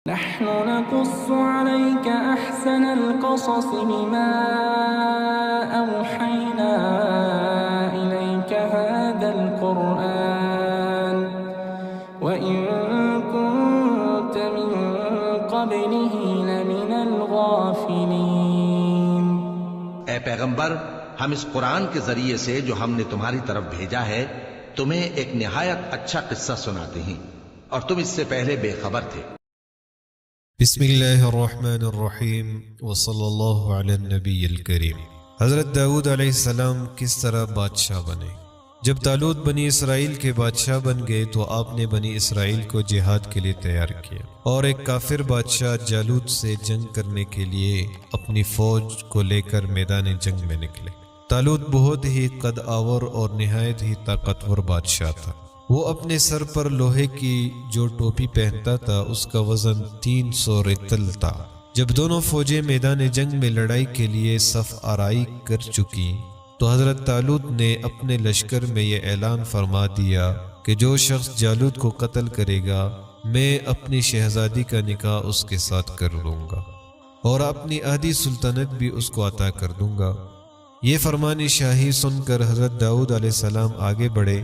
نحن نقص عليك أحسن القصص بما أوحينا إليك هذا القرآن وإن كنت من قبله لمن الغافلين۔ اے پیغمبر، ہم اس قرآن کے ذریعے سے جو ہم نے تمہاری طرف بھیجا ہے تمہیں ایک نہایت اچھا قصہ سناتے ہیں اور تم اس سے پہلے بے خبر تھے۔ بسم اللہ الرحمن الرحیم وصلی اللہ علی النبی الکریم۔ حضرت داؤد علیہ السلام کس طرح بادشاہ بنے؟ جب طالوت بنی اسرائیل کے بادشاہ بن گئے تو آپ نے بنی اسرائیل کو جہاد کے لیے تیار کیا اور ایک کافر بادشاہ جالوت سے جنگ کرنے کے لیے اپنی فوج کو لے کر میدان جنگ میں نکلے۔ طالوت بہت ہی قد آور اور نہایت ہی طاقتور بادشاہ تھا۔ وہ اپنے سر پر لوہے کی جو ٹوپی پہنتا تھا اس کا وزن 300 رتل تھا۔ جب دونوں فوجیں میدان جنگ میں لڑائی کے لیے صف آرائی کر چکی تو حضرت طالوت نے اپنے لشکر میں یہ اعلان فرما دیا کہ جو شخص جالوت کو قتل کرے گا میں اپنی شہزادی کا نکاح اس کے ساتھ کر لوں گا اور اپنی آدھی سلطنت بھی اس کو عطا کر دوں گا۔ یہ فرمان شاہی سن کر حضرت داؤد علیہ السلام آگے بڑھے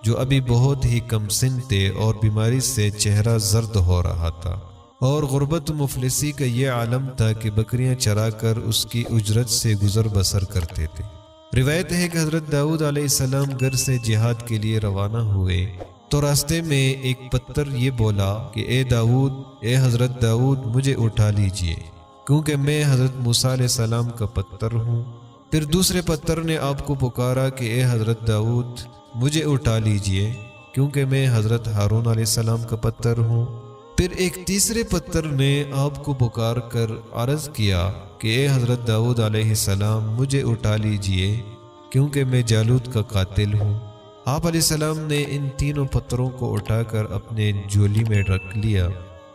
جو ابھی بہت ہی کم سن تھے اور بیماری سے چہرہ زرد ہو رہا تھا، اور غربت و مفلسی کا یہ عالم تھا کہ بکریاں چرا کر اس کی اجرت سے گزر بسر کرتے تھے۔ روایت ہے کہ حضرت داؤد علیہ السلام گھر سے جہاد کے لیے روانہ ہوئے تو راستے میں ایک پتھر یہ بولا کہ اے داؤد، اے حضرت داؤد، مجھے اٹھا لیجئے کیونکہ میں حضرت موسیٰ علیہ السلام کا پتھر ہوں۔ پھر دوسرے پتھر نے آپ کو پکارا کہ اے حضرت داؤد، مجھے اٹھا لیجئے کیونکہ میں حضرت ہارون علیہ السلام کا پتھر ہوں۔ پھر ایک تیسرے پتھر نے آپ کو پکار کر عرض کیا کہ اے حضرت داؤد علیہ السلام، مجھے اٹھا لیجئے کیونکہ میں جالوت کا قاتل ہوں۔ آپ علیہ السلام نے ان تینوں پتھروں کو اٹھا کر اپنے جولی میں رکھ لیا۔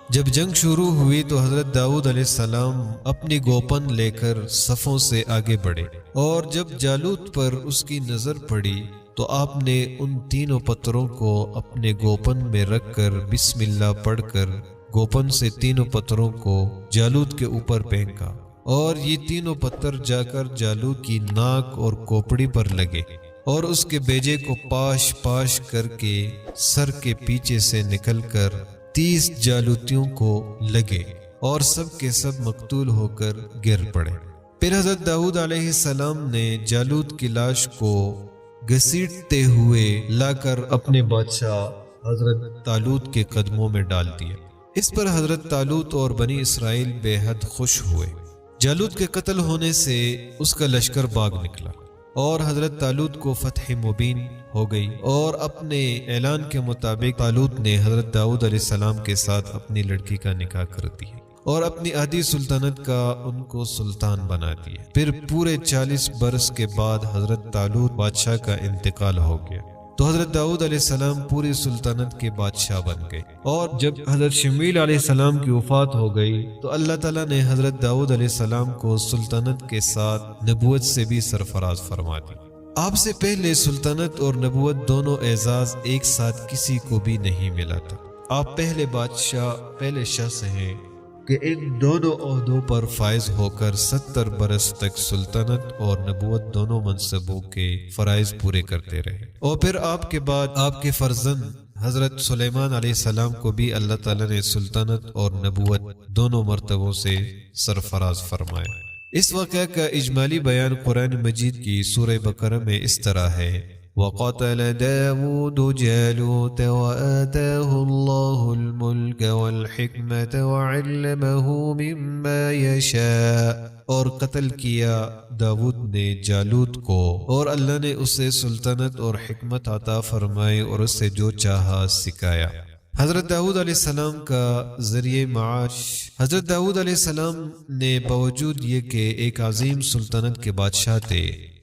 جب جنگ شروع ہوئی تو حضرت داؤد علیہ السلام اپنی گوپن لے کر صفوں سے آگے بڑھے، اور جب جالوت پر اس کی نظر پڑی تو آپ نے ان تینوں پتھروں کو اپنے گوپن میں رکھ کر بسم اللہ پڑھ کر گوپن سے تینوں پتھروں کو جالوت کے اوپر پھینکا، اور یہ تینوں پتھر جا کر جالوت کی ناک اور کوپڑی پر لگے اور اس کے بیجے کو پاش پاش کر کے سر کے پیچھے سے نکل کر 30 جالوتیوں کو لگے اور سب کے سب مقتول ہو کر گر پڑے۔ پھر حضرت داؤد علیہ السلام نے جالوت کی لاش کو گھسیٹتے ہوئے لا کر اپنے بادشاہ حضرت طالوت کے قدموں میں ڈال دیا۔ اس پر حضرت طالوت اور بنی اسرائیل بے حد خوش ہوئے۔ جالوت کے قتل ہونے سے اس کا لشکر بھاگ نکلا اور حضرت طالوت کو فتح مبین ہو گئی، اور اپنے اعلان کے مطابق طالوت نے حضرت داؤد علیہ السلام کے ساتھ اپنی لڑکی کا نکاح کر دیا اور اپنی آدھی سلطنت کا ان کو سلطان بنا دیا۔ پھر پورے 40 برس کے بعد حضرت طالوت بادشاہ کا انتقال ہو گیا تو حضرت داؤد علیہ السلام پوری سلطنت کے بادشاہ بن گئے، اور جب حضرت شمویل علیہ السلام کی وفات ہو گئی تو اللہ تعالیٰ نے حضرت داؤد علیہ السلام کو سلطنت کے ساتھ نبوت سے بھی سرفراز فرما دی۔ آپ سے پہلے سلطنت اور نبوت دونوں اعزاز ایک ساتھ کسی کو بھی نہیں ملا تھا۔ آپ پہلے بادشاہ، پہلے شخص ہیں کہ ان دونوں عہدوں پر فائز ہو کر 70 برس تک سلطنت اور نبوت دونوں منصبوں کے فرائض پورے کرتے رہے، اور پھر آپ کے بعد آپ کے فرزند حضرت سلیمان علیہ السلام کو بھی اللہ تعالیٰ نے سلطنت اور نبوت دونوں مرتبوں سے سرفراز فرمایا۔ اس واقعہ کا اجمالی بیان قرآن مجید کی سورہ بقرہ میں اس طرح ہے: وَقَتَلَ دَاوُودُ جَالُوتَ وَآتَاهُ اللَّهُ الْمُلْكَ وَالْحِكْمَةَ وَعَلَّمَهُ مِمَّا يَشَاءُ، اور قتل کیا داود نے جالوت کو اور اللہ نے اسے سلطنت اور حکمت عطا فرمائی اور اسے جو چاہا سکھایا۔ حضرت داؤد علیہ السلام کا ذریعہ معاش۔ حضرت داؤد علیہ السلام نے باوجود یہ کہ ایک عظیم سلطنت کے بادشاہ تھے،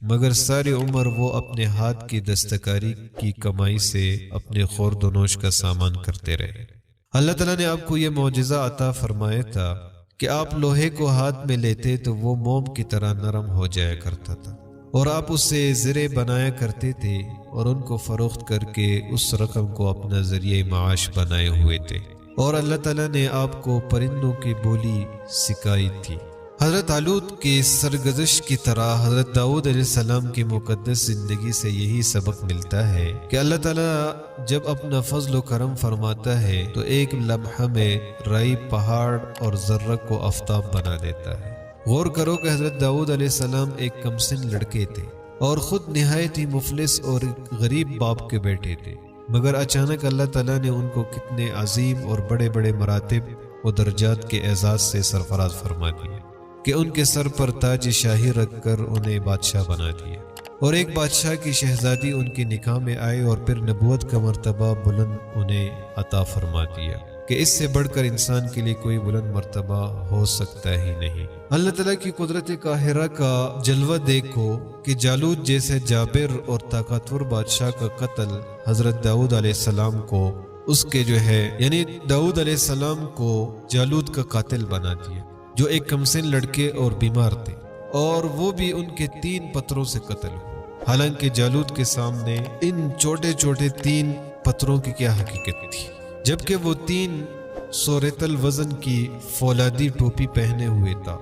مگر ساری عمر وہ اپنے ہاتھ کی دستکاری کی کمائی سے اپنے خورد و نوش کا سامان کرتے رہے۔ اللہ تعالیٰ نے آپ کو یہ معجزہ عطا فرمایا تھا کہ آپ لوہے کو ہاتھ میں لیتے تو وہ موم کی طرح نرم ہو جایا کرتا تھا، اور آپ اسے زرے بنایا کرتے تھے اور ان کو فروخت کر کے اس رقم کو اپنا ذریعہ معاش بنائے ہوئے تھے۔ اور اللہ تعالیٰ نے آپ کو پرندوں کی بولی سکھائی تھی۔ حضرت طالوت کے سرگزشت کی طرح حضرت داؤد علیہ السلام کی مقدس زندگی سے یہی سبق ملتا ہے کہ اللہ تعالیٰ جب اپنا فضل و کرم فرماتا ہے تو ایک لمحہ میں رائی پہاڑ اور ذرہ کو آفتاب بنا دیتا ہے۔ غور کرو کہ حضرت داؤد علیہ السلام ایک کمسن لڑکے تھے اور خود نہایت ہی مفلس اور غریب باپ کے بیٹے تھے، مگر اچانک اللہ تعالیٰ نے ان کو کتنے عظیم اور بڑے بڑے مراتب و درجات کے اعزاز سے سرفراز فرما دیا کہ ان کے سر پر تاج شاہی رکھ کر انہیں بادشاہ بنا دیا، اور ایک بادشاہ کی شہزادی ان کی نکاح میں آئے اور پھر نبوت کا مرتبہ بلند انہیں عطا فرما دیا کہ اس سے بڑھ کر انسان کے لیے کوئی بلند مرتبہ ہو سکتا ہی نہیں۔ اللہ تعالیٰ کی قدرت قاہرہ کا جلوہ دیکھو کہ جالوت جیسے جابر اور طاقتور بادشاہ کا قتل حضرت داؤد علیہ السلام کو اس کے یعنی داؤد علیہ السلام کو جالوت کا قاتل بنا دیا، جو ایک کمسن لڑکے اور بیمار تھے، اور وہ بھی ان کے 3 پتھروں سے قتل ہو۔ حالانکہ جالوت کے سامنے ان چھوٹے چھوٹے 3 پتھروں کی کیا حقیقت تھی، جبکہ وہ 3 سورت الوزن کی فولادی ٹوپی پہنے ہوئے تھا۔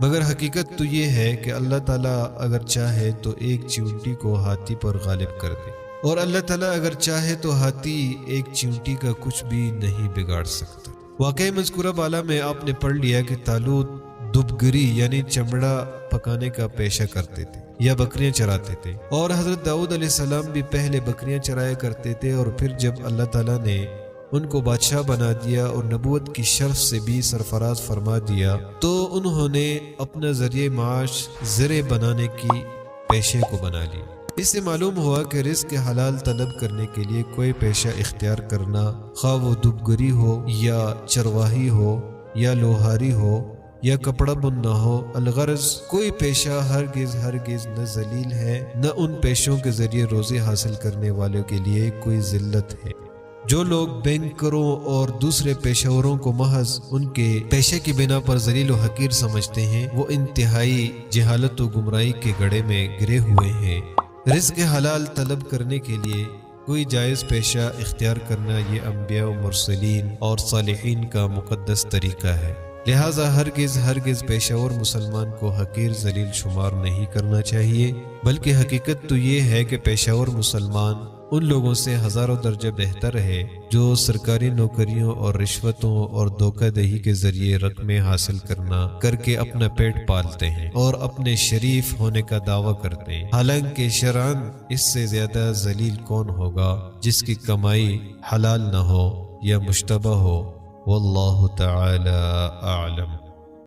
مگر حقیقت تو یہ ہے کہ اللہ تعالیٰ اگر چاہے تو ایک چیونٹی کو ہاتھی پر غالب کر دے، اور اللہ تعالیٰ اگر چاہے تو ہاتھی ایک چیونٹی کا کچھ بھی نہیں بگاڑ سکتا۔ واقعی مذکورہ بالا میں آپ نے پڑھ لیا کہ طالوت دبگری یعنی چمڑا پکانے کا پیشہ کرتے تھے یا بکریاں چراتے تھے، اور حضرت داؤد علیہ السلام بھی پہلے بکریاں چرایا کرتے تھے، اور پھر جب اللہ تعالیٰ نے ان کو بادشاہ بنا دیا اور نبوت کی شرف سے بھی سرفراز فرما دیا تو انہوں نے اپنا ذریعہ معاش زرع بنانے کی پیشے کو بنا لی۔ اس سے معلوم ہوا کہ رزق حلال طلب کرنے کے لیے کوئی پیشہ اختیار کرنا، خواہ وہ دبگری ہو یا چرواہی ہو یا لوہاری ہو یا کپڑا بننا ہو، الغرض کوئی پیشہ ہرگز نہ ذلیل ہے، نہ ان پیشوں کے ذریعے روزی حاصل کرنے والوں کے لیے کوئی ذلت ہے۔ جو لوگ بینکروں اور دوسرے پیشوروں کو محض ان کے پیشے کی بنا پر ذلیل و حقیر سمجھتے ہیں، وہ انتہائی جہالت و گمراہی کے گڑھے میں گرے ہوئے ہیں۔ رزق حلال طلب کرنے کے لیے کوئی جائز پیشہ اختیار کرنا یہ انبیاء و مرسلین اور صالحین کا مقدس طریقہ ہے، لہٰذا ہرگز پیشور مسلمان کو حقیر ذلیل شمار نہیں کرنا چاہیے، بلکہ حقیقت تو یہ ہے کہ پیشور مسلمان ان لوگوں سے ہزاروں درجہ بہتر ہے جو سرکاری نوکریوں اور رشوتوں اور دھوکہ دہی کے ذریعے رقمیں حاصل کر کے اپنا پیٹ پالتے ہیں اور اپنے شریف ہونے کا دعویٰ کرتے ہیں، حالانکہ شرعاً اس سے زیادہ ذلیل کون ہوگا جس کی کمائی حلال نہ ہو یا مشتبہ ہو۔ واللہ تعالی اعلم۔